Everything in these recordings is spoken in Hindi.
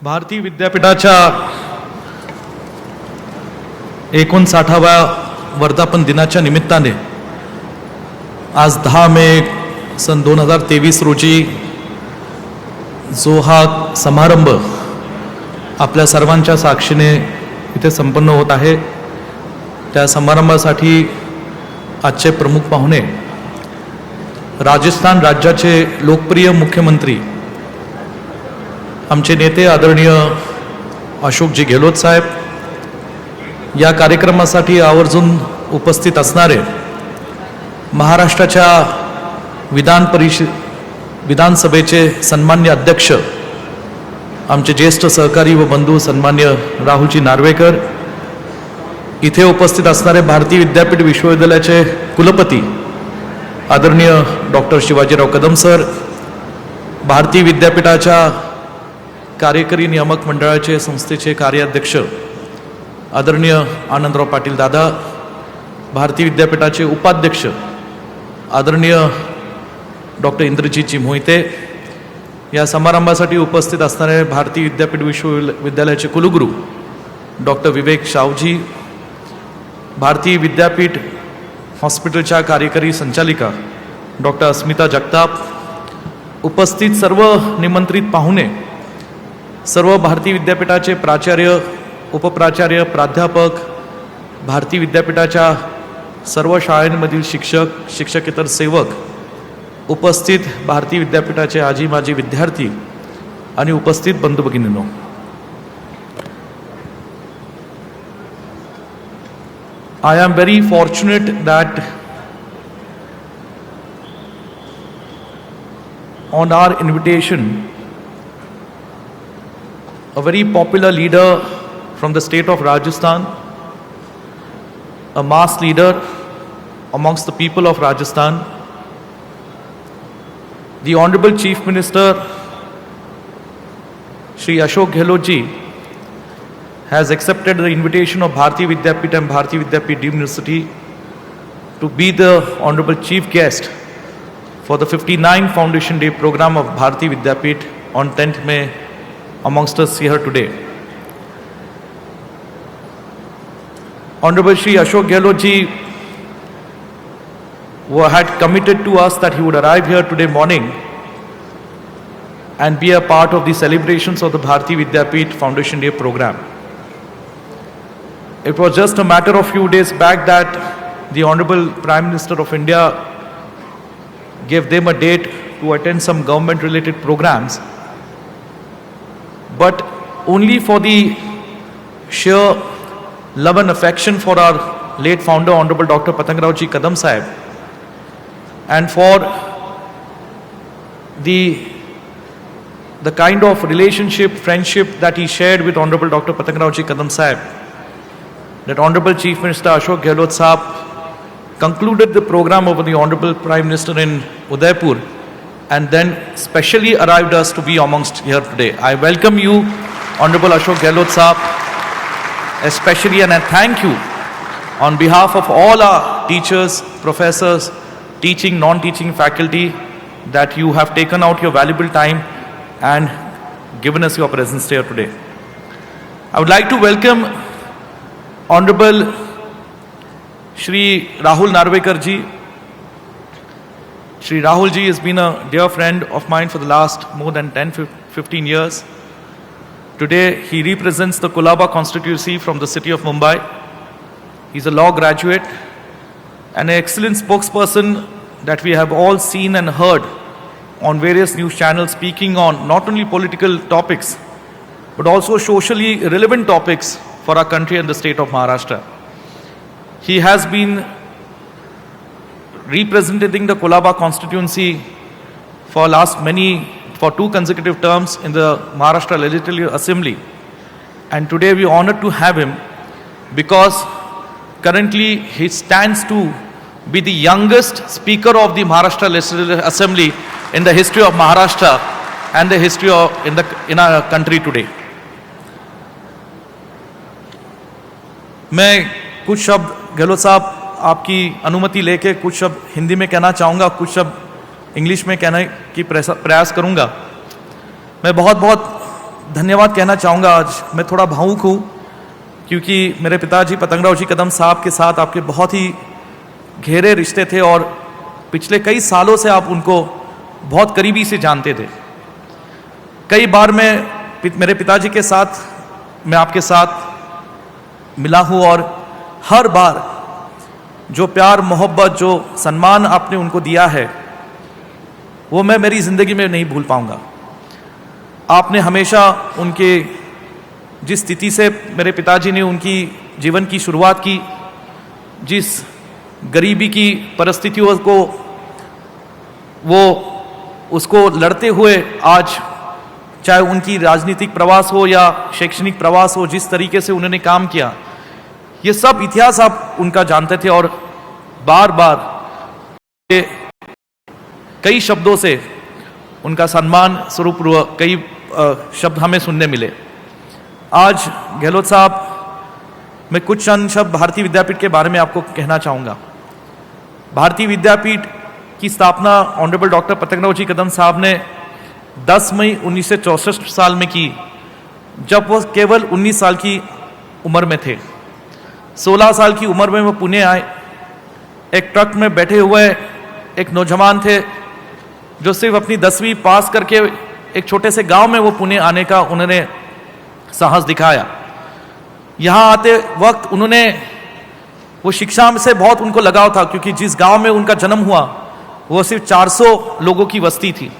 भारती विद्यापीठाच्या 59व्या वर्धापन दिनाच्या निमित्ताने आज 10 मे सन 2023 रोजी जो हा समारंभ आपल्या सर्वांच्या साक्षीने इथे संपन्न होत आहे, त्या समारंभासाठी आजचे प्रमुख पाहुणे राजस्थान राज्याचे लोकप्रिय मुख्यमंत्री आमचे नेते आदरणीय अशोकजी गेहलोत साहेब, या कार्यक्रमासाठी आवर्जून उपस्थित असणारे महाराष्ट्राच्या विधानसभेचे सन्मान्य अध्यक्ष आमचे ज्येष्ठ सहकारी व बंधू सन्मान्य राहुलजी नार्वेकर, इथे उपस्थित असणारे भारतीय विद्यापीठ विश्वविद्यालयाचे कुलपती आदरणीय डॉक्टर शिवाजीराव कदम सर, भारतीय विद्यापीठाच्या कार्यकारी नियामक मंडळाचे संस्थेचे कार्याध्यक्ष आदरणीय आनंदराव पाटील दादा, भारतीय विद्यापीठाचे उपाध्यक्ष आदरणीय डॉक्टर इंद्रजीतजी मोहिते, या समारंभासाठी उपस्थित असणारे भारतीय विद्यापीठ विश्वविद्यालयाचे कुलगुरू डॉक्टर विवेक शाहूजी, भारतीय विद्यापीठ हॉस्पिटलच्या कार्यकारी संचालिका डॉक्टर अस्मिता जगताप, उपस्थित सर्व निमंत्रित पाहुणे, सर्व भारतीय विद्यापीठाचे प्राचार्य, उपप्राचार्य, प्राध्यापक, भारतीय विद्यापीठाच्या सर्व शाळांमधील शिक्षक, शिक्षकेतर सेवक, उपस्थित भारतीय विद्यापीठाचे आजी माजी विद्यार्थी आणि उपस्थित बंधू भगिनींनो, I am very fortunate that on our invitation, a very popular leader from the state of Rajasthan, a mass leader amongst the people of Rajasthan, the Honorable Chief Minister Shri Ashok Gehlot ji has accepted the invitation of Bharatiya Vidyapit and Bharatiya Vidyapit University to be the Honorable Chief Guest for the 59th Foundation Day program of Bharatiya Vidyapit on 10th May amongst us here today. Honorable Shri Ashok Gehlot ji had committed to us that he would arrive here today morning and be a part of the celebrations of the Bharatiya Vidyapit Foundation Day program. It was just a matter of few days back that the Honorable Prime Minister of India gave them a date to attend some government related programs, but only for the sheer love and affection for our late founder Honorable Dr. Patangrao ji Kadam Sahib, and for the kind of relationship, friendship that he shared with Honorable Dr. Patangrao ji Kadam Sahib, that Honorable Chief Minister Ashok Gehlot Sahab concluded the program over the Honorable Prime Minister in Udaipur and then specially arrived us to be amongst here today. I welcome you, Honorable Ashok Gehlot Sahab, especially, and I thank you on behalf of all our teachers, professors, teaching, non-teaching faculty, that you have taken out your valuable time and given us your presence here today. I would like to welcome Honorable Shri Rahul Narvekar ji. Shri Rahul ji has been a dear friend of mine for the last more than 10-15 years. Today he represents the Colaba constituency from the city of Mumbai. He's a law graduate and an excellent spokesperson that we have all seen and heard on various news channels, speaking on not only political topics but also socially relevant topics for our country and the state of Maharashtra. He has been representing the Colaba constituency for 2 consecutive terms in the Maharashtra Legislative Assembly, and today we are honored to have him because currently he stands to be the youngest speaker of the Maharashtra Legislative Assembly in the history of Maharashtra and the history of in our country today. मैं कुछ शब्द गहलोत साहब आपकी अनुमति लेके कुछ शब्द हिंदी में कहना चाहूँगा, कुछ शब्द इंग्लिश में कहने की प्रयास करूँगा। मैं बहुत बहुत धन्यवाद कहना चाहूँगा। आज मैं थोड़ा भावुक हूँ क्योंकि मेरे पिताजी पतंगराव जी कदम साहब के साथ आपके बहुत ही गहरे रिश्ते थे और पिछले कई सालों से आप उनको बहुत करीबी से जानते थे। कई बार मेरे पिताजी के साथ मैं आपके साथ मिला हूँ और हर बार जो प्यार मोहब्बत जो सम्मान आपने उनको दिया है वो मैं मेरी ज़िंदगी में नहीं भूल पाऊँगा। आपने हमेशा उनके जिस स्थिति से मेरे पिताजी ने उनकी जीवन की शुरुआत की, जिस गरीबी की परिस्थितियों को वो उसको लड़ते हुए आज चाहे उनकी राजनीतिक प्रवास हो या शैक्षणिक प्रवास हो, जिस तरीके से उन्होंने काम किया, ये सब इतिहास आप उनका जानते थे और बार बार कई शब्दों से उनका सम्मान स्वरूप कई शब्द हमें सुनने मिले। आज गहलोत साहब, मैं कुछ चंद शब्द भारतीय विद्यापीठ के बारे में आपको कहना चाहूँगा। भारतीय विद्यापीठ की स्थापना ऑनरेबल डॉक्टर पतंगराव जी कदम साहब ने 10 मई 1964 साल में की, जब वो केवल 19 साल की उम्र में थे। 16 साल की उम्र में वो पुणे आए। एक ट्रक में बैठे हुए एक नौजवान थे जो सिर्फ अपनी 10वीं पास करके एक छोटे से गांव में वो पुणे आने का उन्होंने साहस दिखाया। यहाँ आते वक्त उन्होंने वो शिक्षा से बहुत उनको लगाव था क्योंकि जिस गांव में उनका जन्म हुआ वो सिर्फ 400 लोगों की बस्ती थी।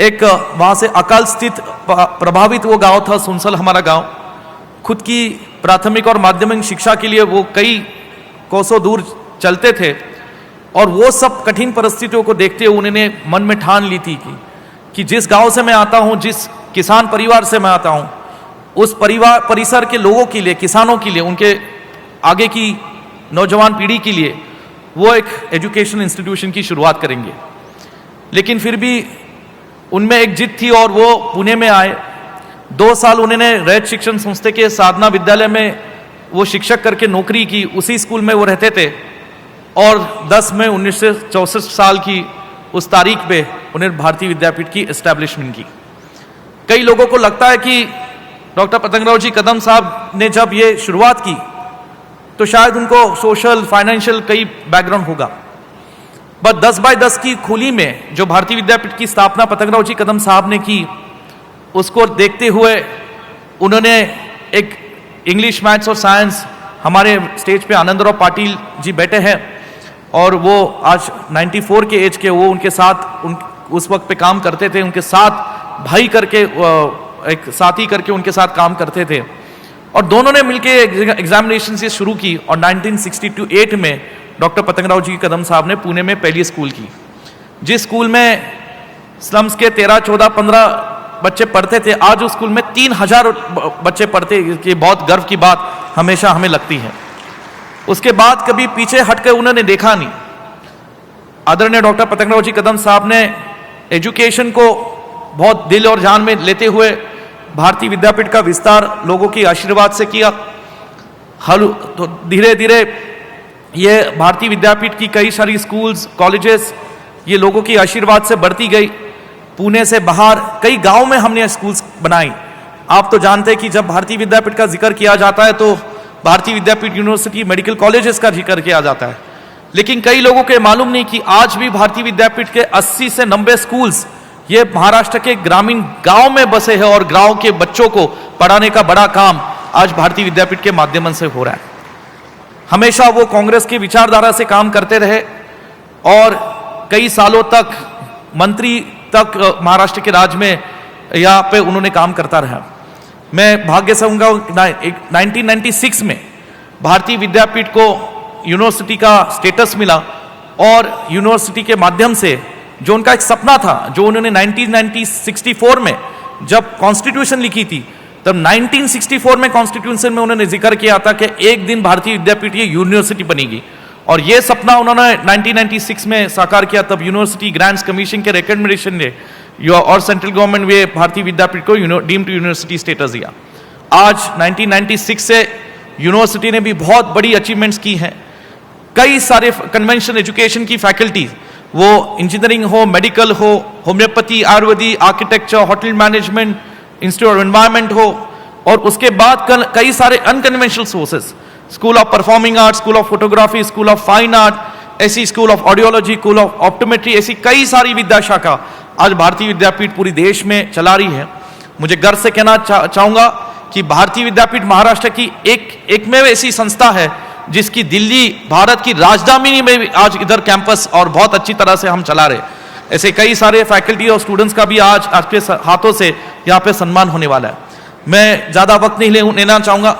एक वहाँ से अकाल स्थित प्रभावित वो गांव था सुनसल, हमारा गांव। खुद की प्राथमिक और माध्यमिक शिक्षा के लिए वो कई कोसों दूर चलते थे और वो सब कठिन परिस्थितियों को देखते हुए उन्होंने मन में ठान ली थी कि जिस गांव से मैं आता हूँ, जिस किसान परिवार से मैं आता हूँ, उस परिसर के लोगों के लिए, किसानों के लिए, उनके आगे की नौजवान पीढ़ी के लिए वो एक एजुकेशन इंस्टीट्यूशन की शुरुआत करेंगे। लेकिन फिर भी उनमें एक जिद थी और वो पुणे में आए। 2 साल उन्होंने रैयत शिक्षण संस्था के साधना विद्यालय में वो शिक्षक करके नौकरी की। उसी स्कूल में वो रहते थे और 10 मई 1964 साल की उस तारीख पे उन्हें भारतीय विद्यापीठ की एस्टैब्लिशमेंट की। कई लोगों को लगता है कि डॉक्टर पतंगराव जी कदम साहब ने जब ये शुरुआत की तो शायद उनको सोशल फाइनेंशियल कई बैकग्राउंड होगा, बस 10 बाय 10 की खुली में जो भारतीय विद्यापीठ की स्थापना पतंगराव जी कदम साहब ने की, उसको देखते हुए उन्होंने एक इंग्लिश, मैथ्स और साइंस, हमारे स्टेज पे आनंदराव पाटिल जी बैठे हैं और वो आज 94 के एज के, वो उनके साथ उस वक्त पे काम करते थे, उनके साथ भाई करके एक साथी करके उनके साथ काम करते थे और दोनों ने मिलके एग्जामिनेशन से शुरू की और 1968 में डॉक्टर पतंगराव जी कदम साहब ने पुणे में पहली स्कूल की, जिस स्कूल में स्लम्स के 13, 14, 15 बच्चे पढ़ते थे, आज उस स्कूल में 3000 बच्चे पढ़ते। ये बहुत गर्व की बात हमेशा हमें लगती है। उसके बाद कभी पीछे हटकर उन्होंने देखा नहीं। आदरणीय डॉक्टर पतंगराव जी कदम साहब ने एजुकेशन को बहुत दिल और जान में लेते हुए भारतीय विद्यापीठ का विस्तार लोगों की आशीर्वाद से किया। तो धीरे धीरे ये भारतीय विद्यापीठ की कई सारी स्कूल्स, कॉलेजेस ये लोगों की आशीर्वाद से बढ़ती गई। पुणे से बाहर कई गांव में हमने स्कूल्स बनाई। आप तो जानते हैं कि जब भारतीय विद्यापीठ का जिक्र किया जाता है तो भारतीय विद्यापीठ यूनिवर्सिटी, मेडिकल कॉलेजेस का जिक्र किया जाता है, लेकिन कई लोगों को मालूम नहीं कि आज भी भारतीय विद्यापीठ के 80 से 90 स्कूल्स ये महाराष्ट्र के ग्रामीण गांव में बसे हैं और गांव के बच्चों को पढ़ाने का बड़ा काम आज भारतीय विद्यापीठ के माध्यम से हो रहा है। हमेशा वो कांग्रेस की विचारधारा से काम करते रहे और कई सालों तक मंत्री तक महाराष्ट्र के राज्य में यहाँ पे उन्होंने काम करता रहा। मैं भाग्य से हूँगा 1996 में भारतीय विद्यापीठ को यूनिवर्सिटी का स्टेटस मिला और यूनिवर्सिटी के माध्यम से जो उनका एक सपना था, जो उन्होंने 1964 में जब कॉन्स्टिट्यूशन लिखी थी, तब 1964 में कॉन्स्टिट्यूशन में उन्होंने जिक्र किया था कि एक दिन भारतीय विद्यापीठ ये यूनिवर्सिटी बनेगी और ये सपना उन्होंने 1996 में साकार किया। तब यूनिवर्सिटी ग्रांट्स कमीशन के रिकमेंडेशन ने और सेंट्रल गवर्नमेंट वे भारतीय विद्यापीठ को डीम्ड यूनिवर्सिटी स्टेटस दिया। आज 1996 से यूनिवर्सिटी ने भी बहुत बड़ी अचीवमेंट्स की हैं। कई सारे कन्वेंशन एजुकेशन की फैकल्टीज, वो इंजीनियरिंग हो, मेडिकल हो, homoeopathy, Ayurvedic, architecture, hotel management, institute of environment हो, और उसके बाद कई सारे unconventional sources, school of performing art, school of photography, school of fine art, ऐसी school of audiology, school of optometry, ऐसी कई सारी विद्या शाखा आज भारतीय विद्यापीठ पूरी देश में चला रही है। मुझे गर्व से कहना चाहूंगा कि भारतीय विद्यापीठ महाराष्ट्र की एकमेव ऐसी संस्था है जिसकी दिल्ली भारत की राजधानी में भी आज इधर कैंपस और बहुत अच्छी तरह से हम चला रहे। ऐसे कई सारे फैकल्टी और स्टूडेंट्स का भी आज आपके हाथों से यहाँ पे सम्मान होने वाला है। मैं ज्यादा वक्त नहीं लेना चाहूंगा।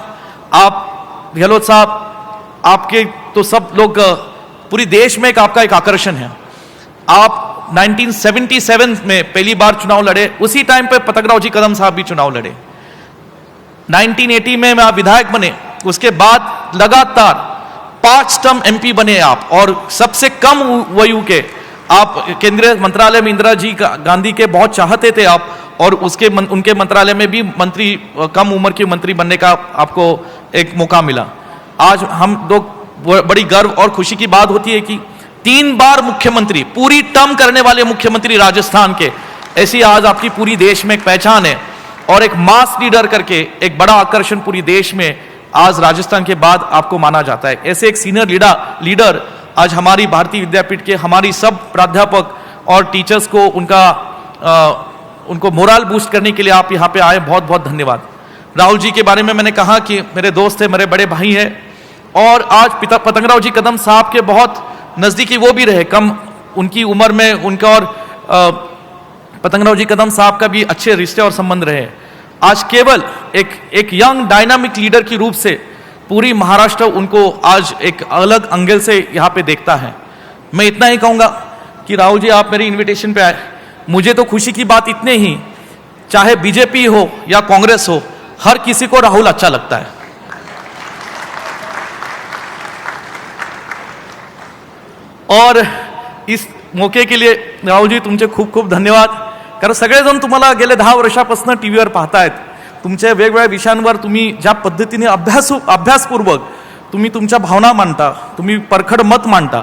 आप गहलोत साहब, आपके तो सब लोग पूरी देश में आपका एक आकर्षण है। आप 1977 में पहली बार चुनाव लड़े, उसी टाइम पे पतंगराव जी कदम साहब भी चुनाव लड़े। 1980 में आप विधायक बने, उसके बाद लगातार 5 टर्म एमपी बने आप, और सबसे कम वयु के आप केंद्रीय मंत्रालय में इंदिरा जी गांधी के बहुत चाहते थे आप, और उनके मंत्रालय में भी मंत्री, कम उम्र के मंत्री बनने का आपको एक मौका मिला। आज हम लोग बड़ी गर्व और खुशी की बात होती है कि 3 बार मुख्यमंत्री, पूरी टर्म करने वाले मुख्यमंत्री राजस्थान के, ऐसी आज आपकी पूरी देश में एक पहचान है, और एक मास लीडर करके एक बड़ा आकर्षण पूरी देश में आज राजस्थान के बाद आपको माना जाता है। ऐसे एक सीनियर लीडर आज हमारी भारतीय विद्यापीठ के हमारी सब प्राध्यापक और टीचर्स को उनको मोरल बूस्ट करने के लिए आप यहाँ पे आए, बहुत बहुत धन्यवाद। राहुल जी के बारे में मैंने कहा कि मेरे दोस्त है, मेरे बड़े भाई हैं, और आज पतंगराव जी कदम साहब के बहुत नजदीकी वो भी रहे, कम उनकी उम्र में उनका और पतंगराव जी कदम साहब का भी अच्छे रिश्ते और संबंध रहे। आज केवल एक यंग डायनामिक लीडर के रूप से पूरी महाराष्ट्र उनको आज एक अलग एंगल से यहाँ पे देखता है। मैं इतना ही कहूँगा कि राहुल जी, आप मेरी इनविटेशन पे आए, मुझे तो खुशी की बात इतने ही, चाहे बीजेपी हो या कांग्रेस हो, हर किसी को राहुल अच्छा लगता है। और इस मौके के लिए राहुल जी तुमचे खूप खूप धन्यवाद, कारण सगळेजण तुम्हाला गेले 10 वर्षापासून टीव्हीवर पाहतायत। तुमच्या वेगवेगळ्या विषयांवर तुम्ही ज्या पद्धतीने अभ्यासपूर्वक तुम्ही तुमच्या भावना मांडता, तुम्ही परखड मत मांडता,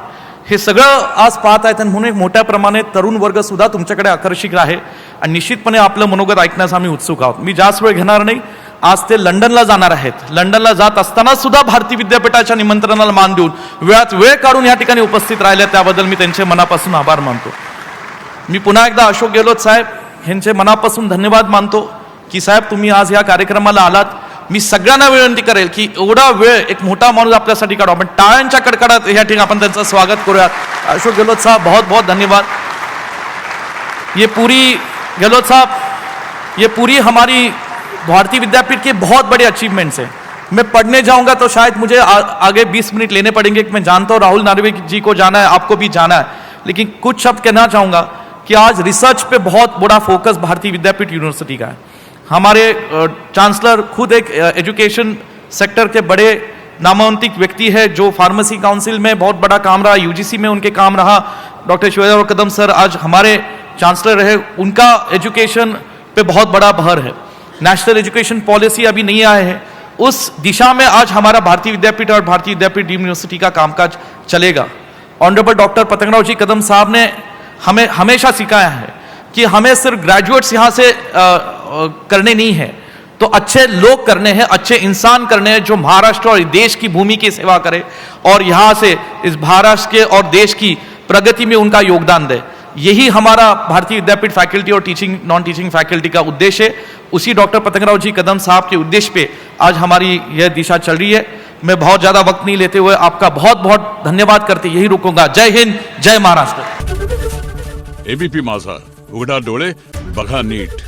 हे सगळं आज पाहत आहेत, आणि म्हणून एक मोठ्या प्रमाणात तरुण वर्ग सुद्धा तुमच्याकडे आकर्षित आहे, आणि निश्चितपणे आपलं मनोगत ऐकण्यास आम्ही उत्सुक आहोत। मी जास्त वेळ घेणार नाही, आज ते लंडनला जाणार आहेत। लंडनला जात असताना सुद्धा भारतीय विद्यापीठाच्या निमंत्रणाला मान देऊन वेळात वेळ काढून या ठिकाणी उपस्थित राहिले, त्याबद्दल मी त्यांचे मनापासून आभार मानतो। मी पुन्हा एकदा अशोक गेहलोत साहेब यांचे मनापासून धन्यवाद मानतो की साहेब तुम्ही आज या कार्यक्रमाला आलात। मी सगळ्यांना विनंती करेल की एवढा वेळ एक मोठा माणूस आपल्यासाठी काढू, आपण टाळ्यांच्या कडकडात या ठिकाणी आपण त्यांचं स्वागत करूयात। अशोक गेहलोत साहब, बहुत बहुत धन्यवाद। ये पूरी हमारी भारतीय विद्यापीठ के बहुत बड़े अचीवमेंट्स हैं। मैं पढ़ने जाऊंगा तो शायद मुझे आगे 20 मिनट लेने पड़ेंगे कि मैं जानता हूँ राहुल नार्वे जी को जाना है, आपको भी जाना है, लेकिन कुछ शब्द कहना चाहूँगा कि आज रिसर्च पे बहुत बड़ा फोकस भारतीय विद्यापीठ यूनिवर्सिटी का है। हमारे चांसलर खुद एक एजुकेशन सेक्टर के बड़े नामांकित व्यक्ति है, जो फार्मेसी काउंसिल में बहुत बड़ा काम रहा, यूजीसी में उनके काम रहा। डॉक्टर शिवराज कदम सर आज हमारे चांसलर रहे, उनका एजुकेशन पे बहुत बड़ा भर है। नेशनल एजुकेशन पॉलिसी अभी नहीं आए हैं, उस दिशा में आज हमारा भारतीय विद्यापीठ और भारतीय विद्यापीठ यूनिवर्सिटी का कामकाज चलेगा। ऑनरेबल डॉक्टर पतंगराव जी कदम साहब ने हमें हमेशा सिखाया है कि हमें सिर्फ ग्रेजुएट्स यहाँ से करने नहीं है, तो अच्छे लोग करने हैं, अच्छे इंसान करने हैं, जो महाराष्ट्र और देश की भूमि की सेवा करे और यहाँ से इस महाराष्ट्र के और देश की प्रगति में उनका योगदान दे। यही हमारा भारतीय विद्यापीठ फैकल्टी और टीचिंग नॉन टीचिंग फैकल्टी का उद्देश्य है। उसी डॉक्टर पतंगराव जी कदम साहब के उद्देश्य पे आज हमारी यह दिशा चल रही है। मैं बहुत ज्यादा वक्त नहीं लेते हुए आपका बहुत बहुत धन्यवाद करते यही रुकूंगा। जय हिंद, जय महाराष्ट्र। एबीपी माझा, उघडा डोळे बघा नीट।